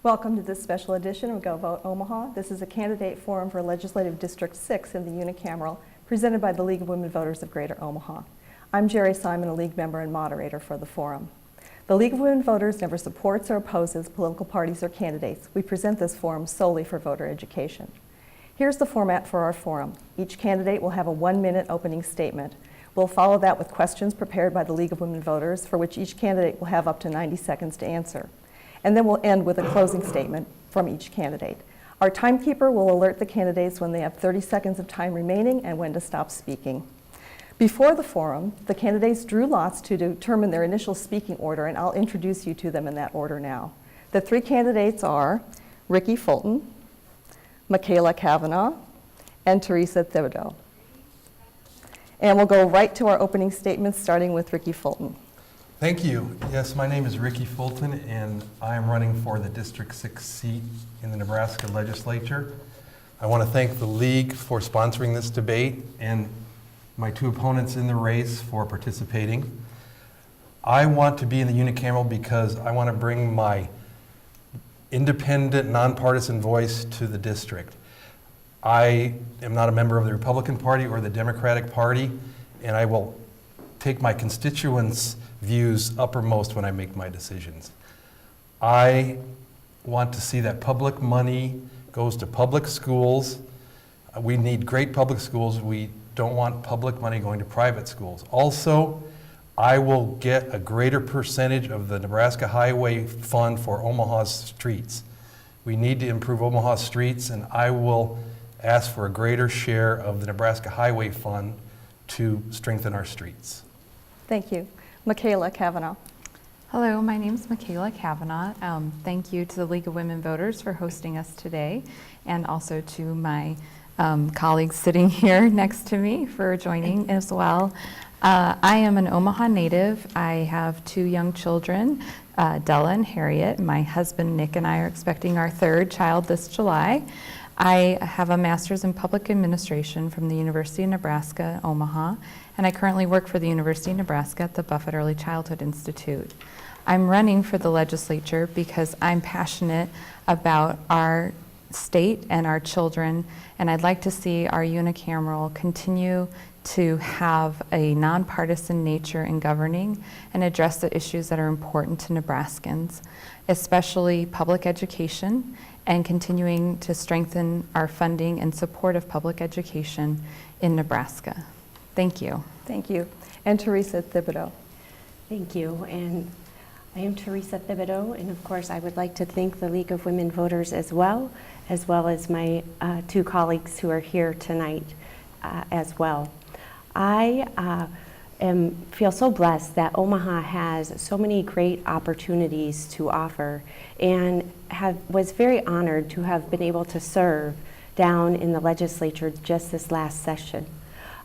Welcome to this special edition of Go Vote Omaha. This is a candidate forum for Legislative District 6 in the Unicameral, presented by the League of Women Voters of Greater Omaha. I'm Jerry Simon, a League member and moderator for the forum. The League of Women Voters never supports or opposes political parties or candidates. We present this forum solely for voter education. Here's the format for our forum. Each candidate will have a 1-minute opening statement. We'll follow that with questions prepared by the League of Women Voters, for which each candidate will have up to 90 seconds to answer. And then we'll end with a closing statement from each candidate. Our timekeeper will alert the candidates when they have 30 seconds of time remaining and when to stop speaking. Before the forum, the candidates drew lots to determine their initial speaking order, and I'll introduce you to them in that order now. The 3 candidates are Ricky Fulton, Machaela Cavanaugh, and Theresa Thibodeau. And we'll go right to our opening statements, starting with Ricky Fulton. Thank you. Yes, my name is Ricky Fulton, and I am running for the District 6 seat in the Nebraska legislature. I want to thank the League for sponsoring this debate and my 2 opponents in the race for participating. I want to be in the unicameral because I want to bring my independent, nonpartisan voice to the district. I am not a member of the Republican Party or the Democratic Party, and I will take my constituents' views uppermost when I make my decisions. I want to see that public money goes to public schools. We need great public schools. We don't want public money going to private schools. Also, I will get a greater percentage of the Nebraska Highway Fund for Omaha's streets. We need to improve Omaha's streets, and I will ask for a greater share of the Nebraska Highway Fund to strengthen our streets. Thank you. Machaela Cavanaugh. Hello, my name is Machaela Cavanaugh. Thank you to the League of Women Voters for hosting us today, and also to my colleagues sitting here next to me for joining as well. I am an Omaha native. I have 2 young children, Della and Harriet. My husband Nick and I are expecting our 3rd child this July. I have a master's in public administration from the University of Nebraska, Omaha, and I currently work for the University of Nebraska at the Buffett Early Childhood Institute. I'm running for the legislature because I'm passionate about our state and our children, and I'd like to see our unicameral continue to have a nonpartisan nature in governing and address the issues that are important to Nebraskans, especially public education, and continuing to strengthen our funding and support of public education in Nebraska. Thank you. Thank you. And Theresa Thibodeau. Thank you. And I am Theresa Thibodeau, and of course I would like to thank the League of Women Voters as well as my 2 colleagues who are here tonight as well. I feel so blessed that Omaha has so many great opportunities to offer, and was very honored to have been able to serve down in the legislature just this last session.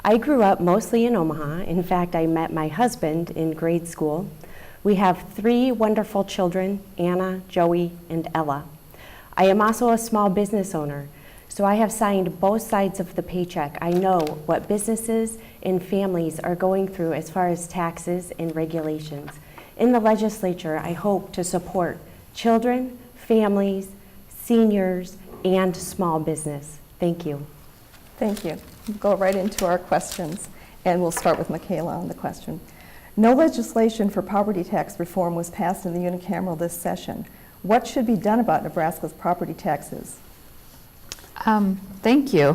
I grew up mostly in Omaha. In fact, I met my husband in grade school. We have 3 wonderful children, Anna, Joey, and Ella. I am also a small business owner, so I have signed both sides of the paycheck. I know what businesses and families are going through as far as taxes and regulations. In the legislature, I hope to support children, families, seniors, and small business. Thank you. Thank you. We'll go right into our questions, and we'll start with Machaela on the question. No legislation for property tax reform was passed in the unicameral this session. What should be done about Nebraska's property taxes? Thank you.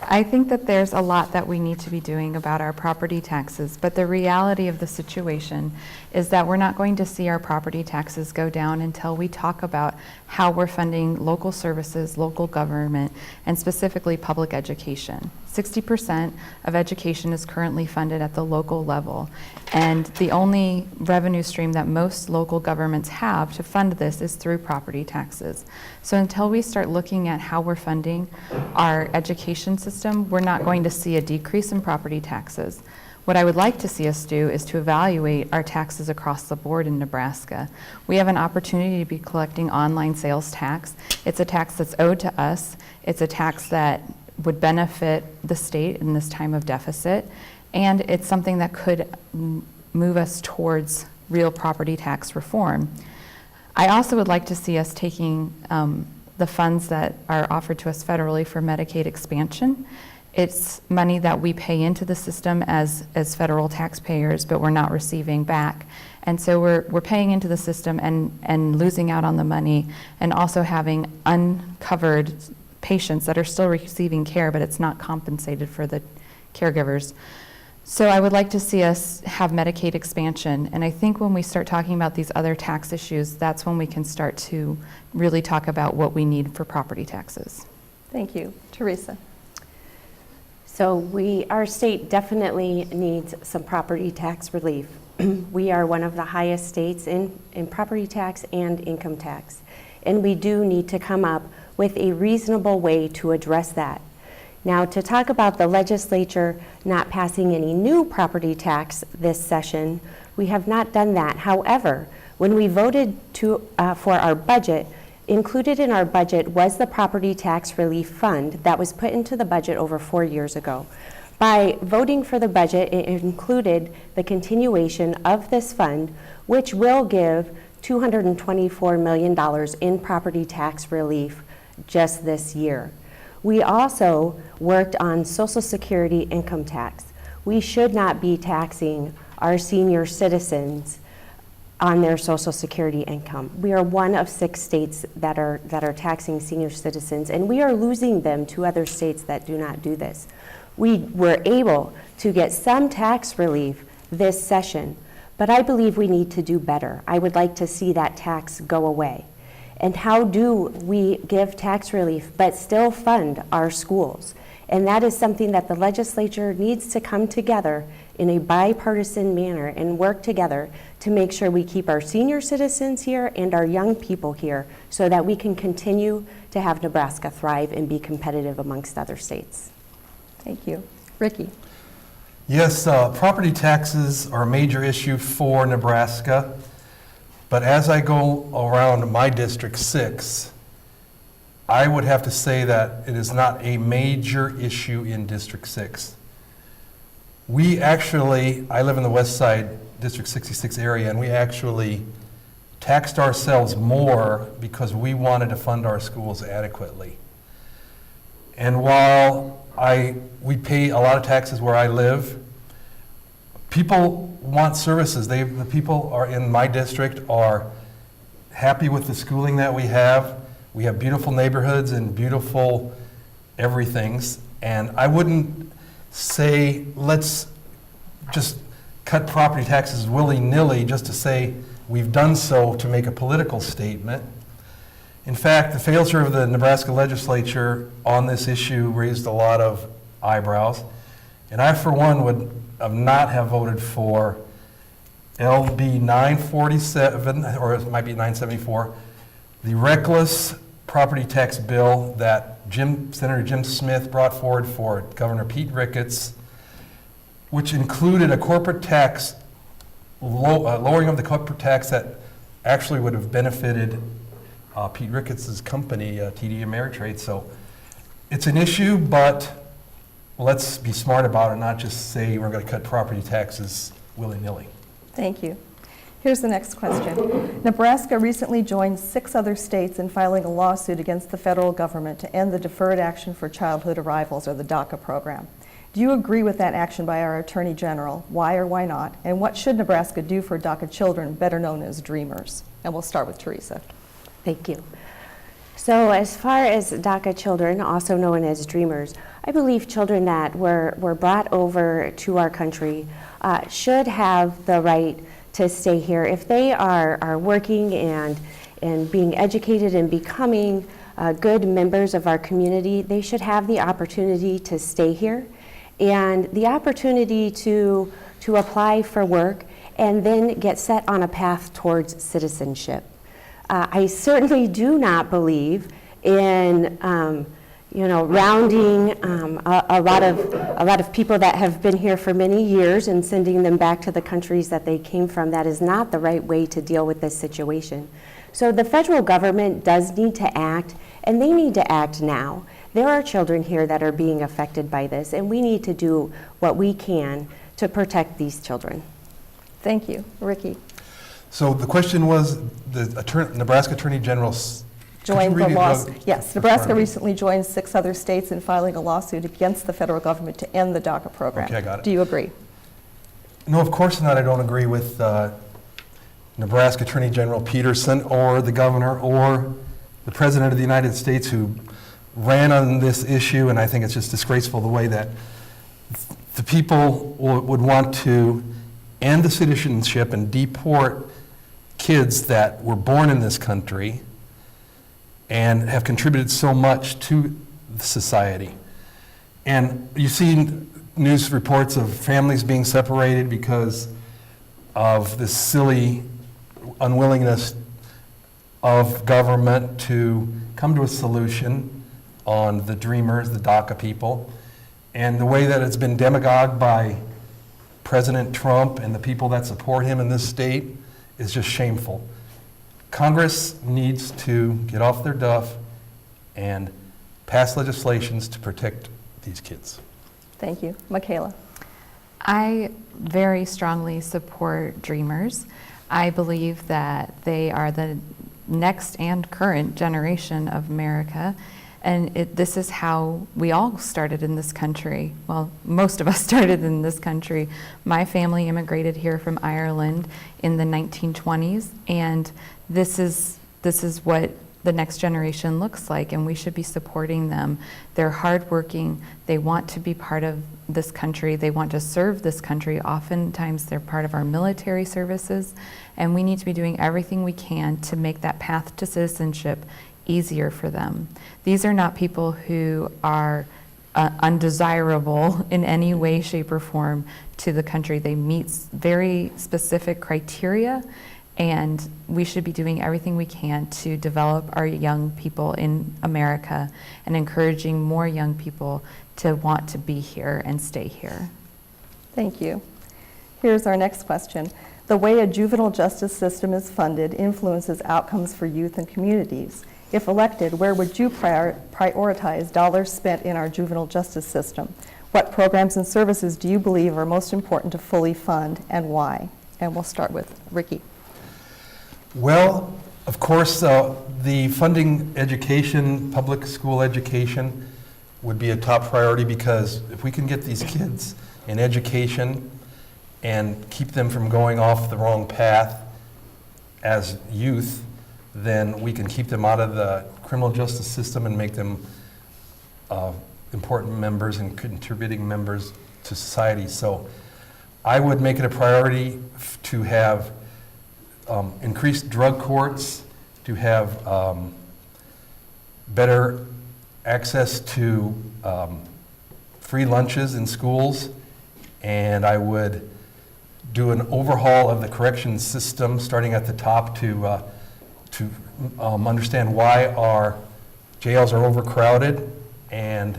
I think that there's a lot that we need to be doing about our property taxes, but the reality of the situation is that we're not going to see our property taxes go down until we talk about how we're funding local services, local government, and specifically public education. 60% of education is currently funded at the local level, and the only revenue stream that most local governments have to fund this is through property taxes. So until we start looking at how we're funding our education system, we're not going to see a decrease in property taxes. What I would like to see us do is to evaluate our taxes across the board in Nebraska. We have an opportunity to be collecting online sales tax. It's a tax that's owed to us. It's a tax that would benefit the state in this time of deficit, and it's something that could move us towards real property tax reform. I also would like to see us taking the funds that are offered to us federally for Medicaid expansion. It's money that we pay into the system as federal taxpayers, but we're not receiving back. And so we're paying into the system and losing out on the money, and also having uncovered patients that are still receiving care, but it's not compensated for the caregivers. So I would like to see us have Medicaid expansion, and I think when we start talking about these other tax issues, that's when we can start to really talk about what we need for property taxes. Thank you. Theresa. So our state definitely needs some property tax relief. We are one of the highest states in property tax and income tax, and we do need to come up with a reasonable way to address that. Now, to talk about the legislature not passing any new property tax this session, we have not done that. However, when we voted for our budget, included in our budget was the property tax relief fund that was put into the budget over 4 years ago. By voting for the budget, it included the continuation of this fund, which will give $224 million in property tax relief just this year. We also worked on Social Security income tax. We should not be taxing our senior citizens on their Social Security income. We are one of 6 states that are taxing senior citizens, and we are losing them to other states that do not do this. We were able to get some tax relief this session, but I believe we need to do better. I would like to see that tax go away. And how do we give tax relief but still fund our schools? And that is something that the legislature needs to come together in a bipartisan manner and work together to make sure we keep our senior citizens here and our young people here so that we can continue to have Nebraska thrive and be competitive amongst other states. Thank you. Ricky. Yes, property taxes are a major issue for Nebraska, but as I go around my District 6, I would have to say that it is not a major issue in District 6. I live in the West Side, District 66 area, and we actually taxed ourselves more because we wanted to fund our schools adequately. And while we pay a lot of taxes where I live, people want services. The people are in my district are happy with the schooling that we have. We have beautiful neighborhoods and beautiful everythings. And I wouldn't say let's just cut property taxes willy-nilly just to say we've done so to make a political statement. In fact, the failure of the Nebraska legislature on this issue raised a lot of eyebrows. And I, for one, would not have voted for LB 947, or it might be 974, the reckless property tax bill that Senator Jim Smith brought forward for Governor Pete Ricketts, which included a corporate tax, lowering of the corporate tax that actually would have benefited Pete Ricketts' company, TD Ameritrade. So it's an issue, but let's be smart about it, not just say we're going to cut property taxes willy-nilly. Thank you. Here's the next question. Nebraska recently joined 6 other states in filing a lawsuit against the federal government to end the Deferred Action for Childhood Arrivals, or the DACA program. Do you agree with that action by our Attorney General? Why or why not? And what should Nebraska do for DACA children, better known as Dreamers? And we'll start with Theresa. Thank you. So as far as DACA children, also known as Dreamers, I believe children that were brought over to our country should have the right to stay here. If they are working and being educated and becoming good members of our community, they should have the opportunity to stay here and the opportunity to apply for work and then get set on a path towards citizenship. I certainly do not believe in rounding a lot of people that have been here for many years and sending them back to the countries that they came from. That is not the right way to deal with this situation. So the federal government does need to act, and they need to act now. There are children here that are being affected by this, and we need to do what we can to protect these children. Thank you. Ricky. So the question was, the Nebraska Attorney General Joined the contributed lawsuit. drug Yes, Nebraska reform. recently joined 6 other states in filing a lawsuit against the federal government to end the DACA program. Okay, I got it. Do you agree? No, of course not. I don't agree with Nebraska Attorney General Peterson or the governor or the President of the United States who ran on this issue, and I think it's just disgraceful the way that the people would want to end the citizenship and deport kids that were born in this country and have contributed so much to society. And you've seen news reports of families being separated because of this silly unwillingness of government to come to a solution on the dreamers, the DACA people, and the way that it's been demagogued by President Trump and the people that support him in this state is just shameful. Congress needs to get off their duff and pass legislations to protect these kids. Thank you. Machaela. I very strongly support Dreamers. I believe that they are the next and current generation of America, and this is how we all started in this country. Well, most of us started in this country. My family immigrated here from Ireland in the 1920s, and this is what the next generation looks like, and we should be supporting them. They're hardworking. They want to be part of this country. They want to serve this country. Oftentimes, they're part of our military services, and we need to be doing everything we can to make that path to citizenship easier for them. These are not people who are undesirable in any way, shape, or form to the country. They meet very specific criteria, and we should be doing everything we can to develop our young people in America and encouraging more young people to want to be here and stay here. Thank you. Here's our next question. The way a juvenile justice system is funded influences outcomes for youth and communities. If elected, where would you prioritize dollars spent in our juvenile justice system? What programs and services do you believe are most important to fully fund, and why? And we'll start with Ricky. Well, of course, the funding education, public school education, would be a top priority, because if we can get these kids in education and keep them from going off the wrong path as youth, then we can keep them out of the criminal justice system and make them important members and contributing members to society. So I would make it a priority to have increased drug courts, to have better access to free lunches in schools, and I would do an overhaul of the corrections system, starting at the top, to understand why our jails are overcrowded, and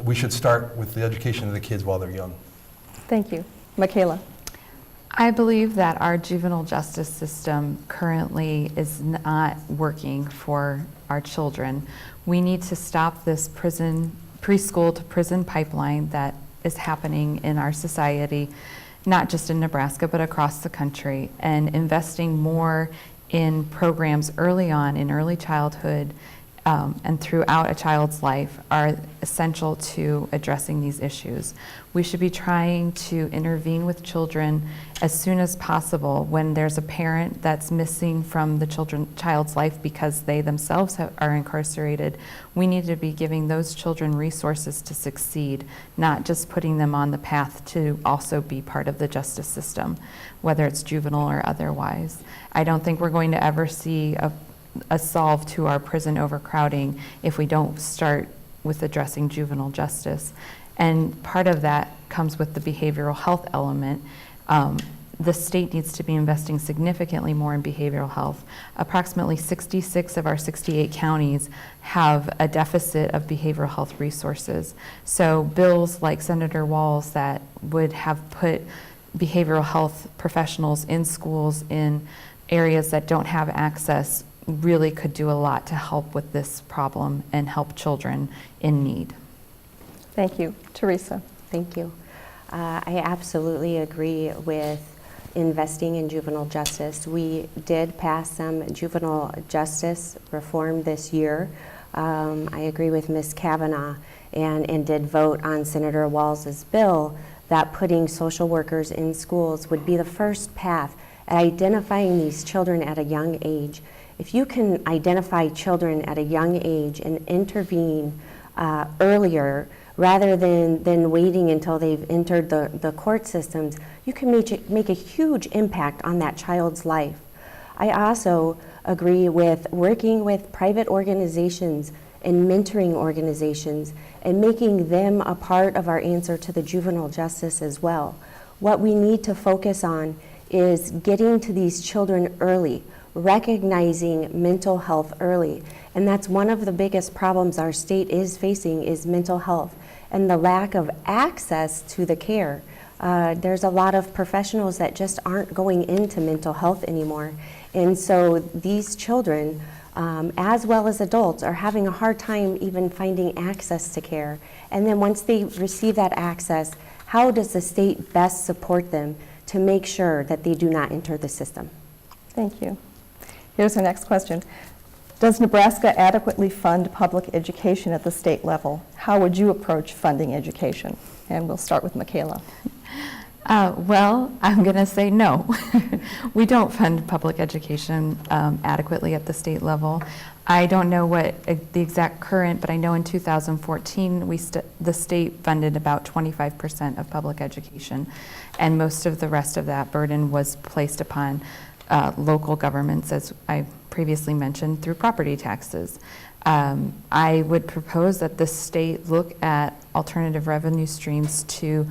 we should start with the education of the kids while they're young. Thank you. Machaela. I believe that our juvenile justice system currently is not working for our children. We need to stop this preschool to prison pipeline that is happening in our society, not just in Nebraska, but across the country, and investing more in programs early on in early childhood and throughout a child's life are essential to addressing these issues. We should be trying to intervene with children as soon as possible when there's a parent that's missing from the child's life because they themselves are incarcerated. We need to be giving those children resources to succeed, not just putting them on the path to also be part of the justice system, whether it's juvenile or otherwise. I don't think we're going to ever see a solve to our prison overcrowding if we don't start with addressing juvenile justice. And part of that comes with the behavioral health element. The state needs to be investing significantly more in behavioral health. Approximately 66 of our 68 counties have a deficit of behavioral health resources. So bills like Senator Wall's that would have put behavioral health professionals in schools in areas that don't have access really could do a lot to help with this problem and help children in need. Thank you. Theresa. Thank you. I absolutely agree with investing in juvenile justice. We did pass some juvenile justice reform this year. I agree with Ms. Cavanaugh and did vote on Senator Walz's bill that putting social workers in schools would be the first path at identifying these children at a young age. If you can identify children at a young age and intervene earlier rather than waiting until they've entered the court systems, you can make a huge impact on that child's life. I also agree with working with private organizations and mentoring organizations and making them a part of our answer to the juvenile justice as well. What we need to focus on is getting to these children early, recognizing mental health early. And that's one of the biggest problems our state is facing is mental health and the lack of access to the care. There's a lot of professionals that just aren't going into mental health anymore. And so these children, as well as adults, are having a hard time even finding access to care. And then once they receive that access, how does the state best support them to make sure that they do not enter the system? Thank you. Here's our next question. Does Nebraska adequately fund public education at the state level? How would you approach funding education? And we'll start with Machaela. Well, I'm going to say no. We don't fund public education adequately at the state level. I don't know what the exact current, but I know in 2014 the state funded about 25% of public education, and most of the rest of that burden was placed upon local governments, as I previously mentioned, through property taxes. I would propose that the state look at alternative revenue streams to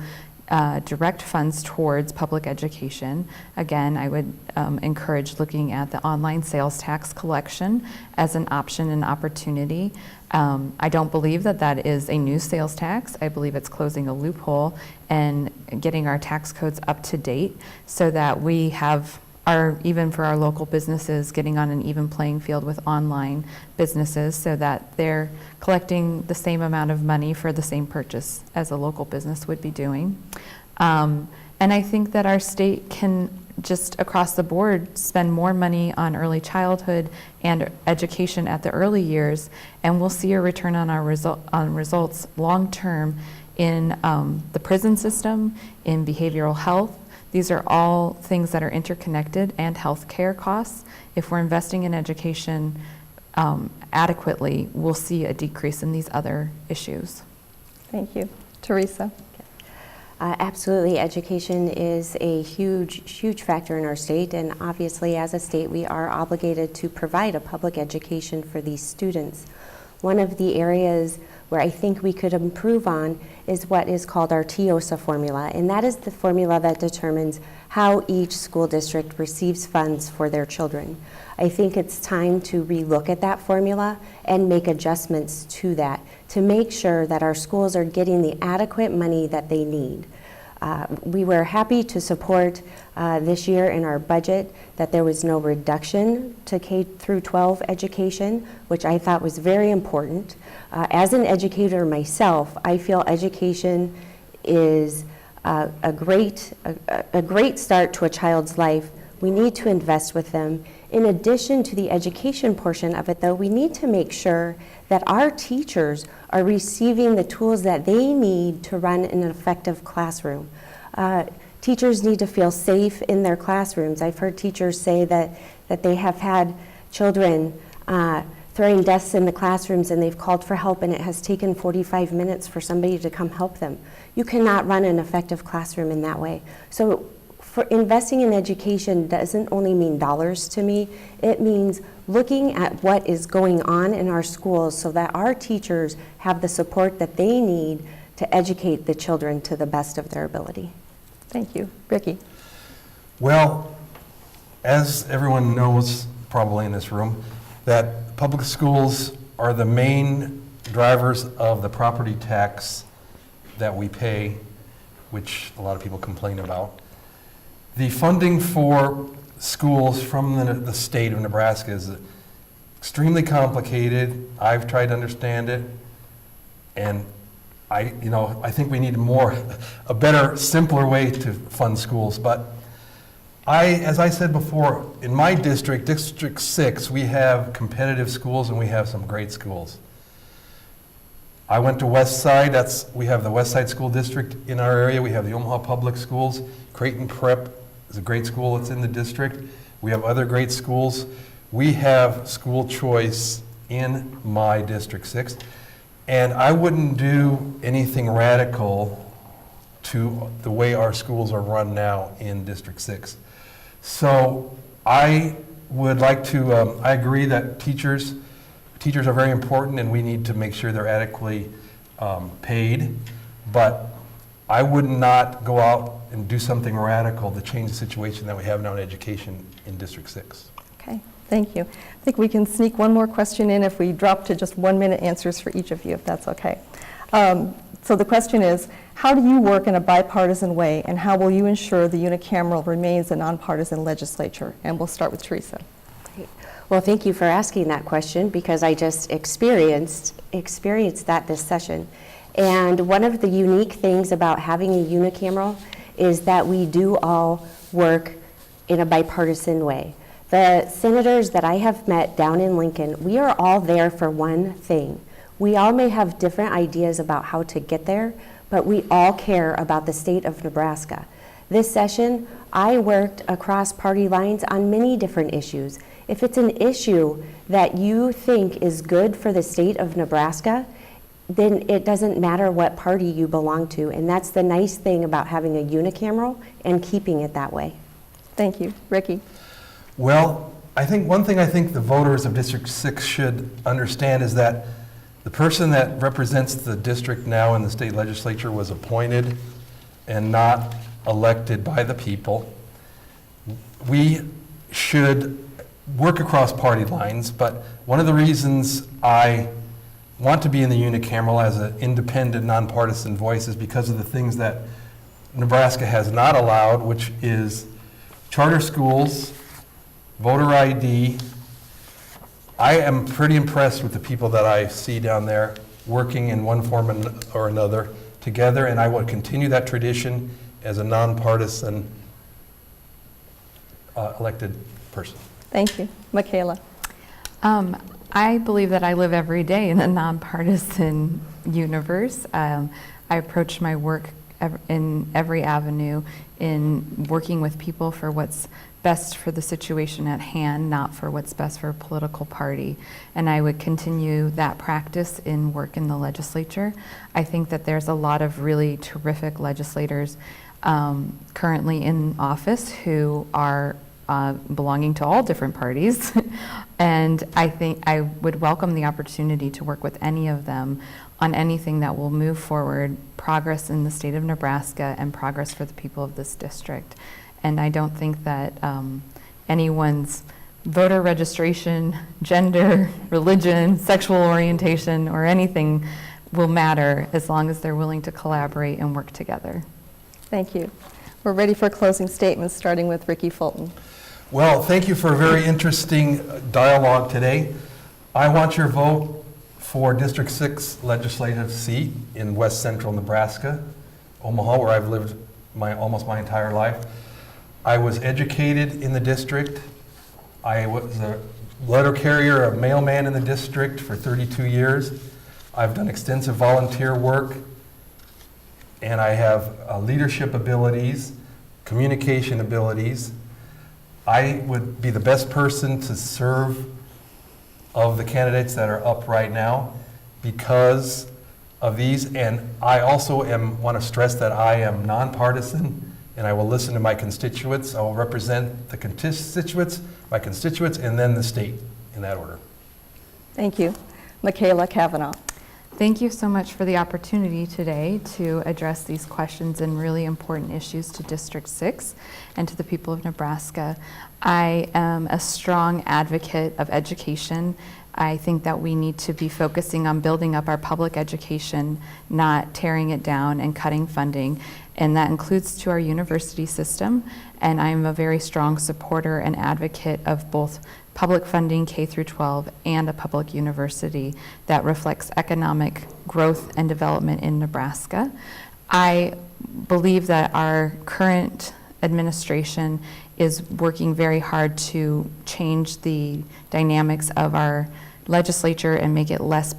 direct funds towards public education. Again, I would encourage looking at the online sales tax collection as an option and opportunity. I don't believe that that is a new sales tax. I believe it's closing a loophole and getting our tax codes up to date so that we have even for our local businesses, getting on an even playing field with online businesses so that they're collecting the same amount of money for the same purchase as a local business would be doing. And I think that our state can just across the board spend more money on early childhood and education at the early years, and we'll see a return on our results long term in the prison system, in behavioral health. These are all things that are interconnected, and healthcare costs. If we're investing in education adequately, we'll see a decrease in these other issues. Thank you. Theresa. Absolutely, education is a huge factor in our state, and obviously as a state we are obligated to provide a public education for these students. One of the areas where I think we could improve on is what is called our TIOSA formula, and that is the formula that determines how each school district receives funds for their children. I think it's time to relook at that formula and make adjustments to that to make sure that our schools are getting the adequate money that they need. We were happy to support this year in our budget that there was no reduction to K through 12 education, which I thought was very important. As an educator myself, I feel education is a great start to a child's life. We need to invest with them. In addition to the education portion of it, though, we need to make sure that our teachers are receiving the tools that they need to run an effective classroom. Teachers need to feel safe in their classrooms. I've heard teachers say that they have had children throwing desks in the classrooms and they've called for help and it has taken 45 minutes for somebody to come help them. You cannot run an effective classroom in that way. So for investing in education doesn't only mean dollars to me, it means looking at what is going on in our schools so that our teachers have the support that they need to educate the children to the best of their ability. Thank you. Ricky. Well, as everyone knows probably in this room, that public schools are the main drivers of the property tax that we pay, which a lot of people complain about. The funding for schools from the state of Nebraska is extremely complicated. I've tried to understand it, and I think we need a better, simpler way to fund schools. But As I said before, in my district, District 6, we have competitive schools and we have some great schools. I went to West Side. We have the West Side School District in our area. We have the Omaha Public Schools. Creighton Prep is a great school that's in the district. We have other great schools. We have school choice in my District 6. And I wouldn't do anything radical to the way our schools are run now in District 6. So I would like to, I agree that teachers are very important and we need to make sure they're adequately paid, but I would not go out and do something radical to change the situation that we have now in education in District 6. Okay, thank you. I think we can sneak one more question in if we drop to just 1 minute answers for each of you, if that's okay. So the question is, how do you work in a bipartisan way, and how will you ensure the unicameral remains a nonpartisan legislature? And we'll start with Theresa. Great. Well, thank you for asking that question, because I just experienced that this session. And one of the unique things about having a unicameral is that we do all work in a bipartisan way. The senators that I have met down in Lincoln, we are all there for one thing. We all may have different ideas about how to get there, but we all care about the state of Nebraska. This session, I worked across party lines on many different issues. If it's an issue that you think is good for the state of Nebraska, then it doesn't matter what party you belong to, and that's the nice thing about having a unicameral and keeping it that way. Thank you. Ricky? Well, I think one thing I think the voters of District 6 should understand is that the person that represents the district now in the state legislature was appointed and not elected by the people. We should work across party lines, but one of the reasons I want to be in the unicameral as an independent, nonpartisan voice is because of the things that Nebraska has not allowed, which is charter schools, voter ID. I am pretty impressed with the people that I see down there working in one form or another together, and I will continue that tradition as a nonpartisan elected person. Thank you. Machaela? I believe that I live every day in a nonpartisan universe. I approach my work in every avenue in working with people for what's best for the situation at hand, not for what's best for a political party. And I would continue that practice in work in the legislature. I think that there's a lot of really terrific legislators currently in office who are belonging to all different parties. And I think I would welcome the opportunity to work with any of them on anything that will move forward progress in the state of Nebraska and progress for the people of this district. And I don't think that anyone's voter registration, gender, religion, sexual orientation, or anything will matter as long as they're willing to collaborate and work together. Thank you. We're ready for closing statements, starting with Ricky Fulton. Well, thank you for a very interesting dialogue today. I want your vote for District 6 legislative seat in West Central Nebraska, Omaha, where I've lived almost my entire life. I was educated in the district. I was a letter carrier, a mailman in the district for 32 years. I've done extensive volunteer work, and I have leadership abilities, communication abilities. I would be the best person to serve of the candidates that are up right now because of these, and I also want to stress that I am nonpartisan, and I will listen to my constituents. I will represent the constituents, my constituents, and then the state in that order. Thank you. Machaela Cavanaugh. Thank you so much for the opportunity today to address these questions and really important issues to District 6 and to the people of Nebraska. I am a strong advocate of education. I think that we need to be focusing on building up our public education, not tearing it down and cutting funding. And that includes to our university system. And I'm a very strong supporter and advocate of both public funding K through 12 and a public university that reflects economic growth and development in Nebraska. I believe that our current administration is working very hard to change the dynamics of our legislature and make it less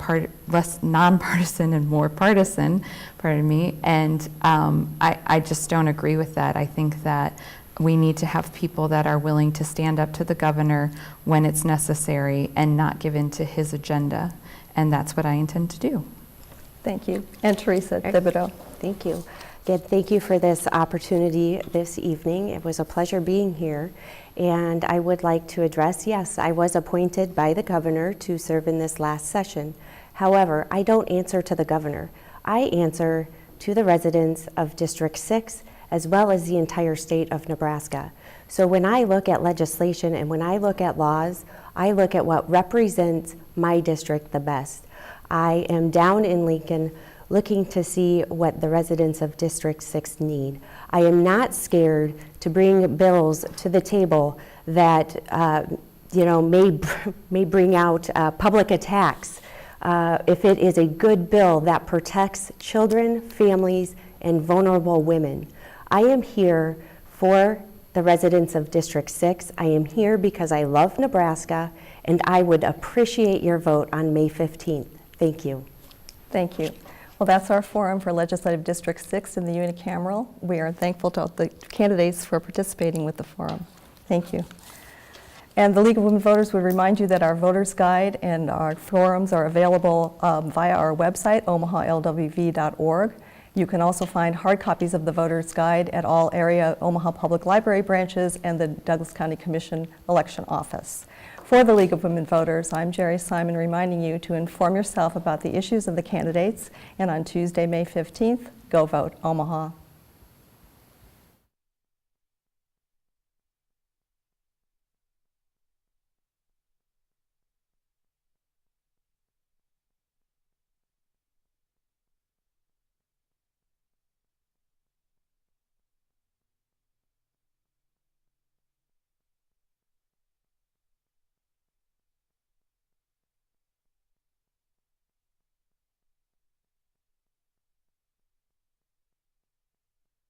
nonpartisan and more partisan, pardon me, and I just don't agree with that. I think that we need to have people that are willing to stand up to the governor when it's necessary and not give in to his agenda, and that's what I intend to do. Thank you. And Theresa Thibodeau. Thank you. Again, thank you for this opportunity this evening. It was a pleasure being here. And I would like to address, yes, I was appointed by the governor to serve in this last session. However, I don't answer to the governor. I answer to the residents of District 6 as well as the entire state of Nebraska. So when I look at legislation and when I look at laws, I look at what represents my district the best. I am down in Lincoln looking to see what the residents of District 6 need. I am not scared to bring bills to the table that may bring out public attacks if it is a good bill that protects children, families, and vulnerable women. I am here for the residents of District 6. I am here because I love Nebraska, and I would appreciate your vote on May 15th. Thank you. Thank you. Well, that's our forum for Legislative District 6 in the Unicameral. We are thankful to the candidates for participating with the forum. Thank you. And the League of Women Voters would remind you that our voters guide and our forums are available via our website, omahallwv.org. You can also find hard copies of the voters guide at all area Omaha Public Library branches and the Douglas County Commission election office. For the League of Women Voters, I'm Jerry Simon reminding you to inform yourself about the issues of the candidates, and on Tuesday, May 15th, go vote Omaha.